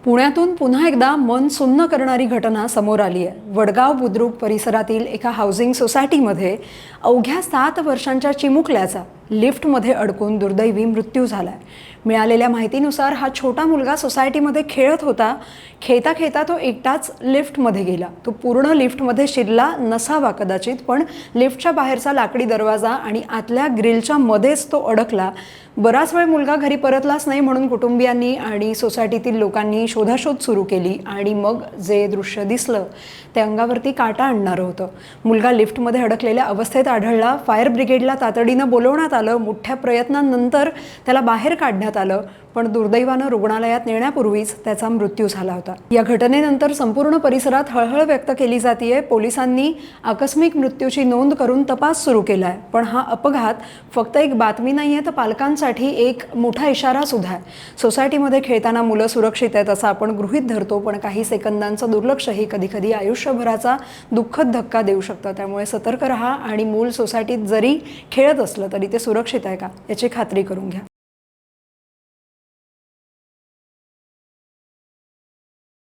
पुण्यातून पुन्हा एकदा मन सुन्न करणारी घटना समोर आली आहे। वडगाव बुद्रुक परिसरातील एका हाऊसिंग सोसायटीमध्ये अवघ्या 7 वर्षांच्या चिमुकल्याचा लिफ्टमध्ये अडकून दुर्दैवी मृत्यू झालाय। मिळालेल्या माहितीनुसार हा छोटा मुलगा सोसायटीमध्ये खेळत होता। खेळता खेळता तो एकटाच लिफ्टमध्ये गेला। तो पूर्ण लिफ्टमध्ये शिरला नसावा कदाचित, पण लिफ्टच्या बाहेरचा लाकडी दरवाजा आणि आतल्या ग्रिलच्या मध्येच तो अडकला। बराच वेळ मुलगा घरी परतलाच नाही म्हणून कुटुंबियांनी आणि सोसायटीतील लोकांनी शोधाशोध सुरू केली आणि मग जे दृश्य दिसलं ते अंगावरती काटा आणणारं होतं। मुलगा लिफ्टमध्ये अडकलेल्या अवस्थेत आढळला। फायर ब्रिगेडला तातडीनं बोलवण्यात आलं। मोठ्या प्रयत्नांनंतर त्याला बाहेर काढण्यात आलं, पण दुर्दैवानं रुग्णालयात नेण्यापूर्वीच त्याचा मृत्यू झाला होता। या घटनेनंतर संपूर्ण परिसरात हळहळ व्यक्त केली जातीये। पोलिसांनी आकस्मिक मृत्यूची नोंद करून तपास सुरू केलाय। पण हा अपघात फक्त एक बातमी नाहीये, तर पालकांसाठी एक मोठा इशारा सुद्धा आहे। सोसायटीमध्ये खेळताना मुलं सुरक्षित आहेत असं आपण गृहीत धरतो, पण काही सेकंदांचं दुर्लक्षही कधीकधी आयुष्यभराचा दुःखद धक्का देऊ शकतं। त्यामुळे सतर्क रहा आणि मूल सोसायटीत जरी खेळत असलं तरी ते सुरक्षित आहे का याची खात्री करून घ्या।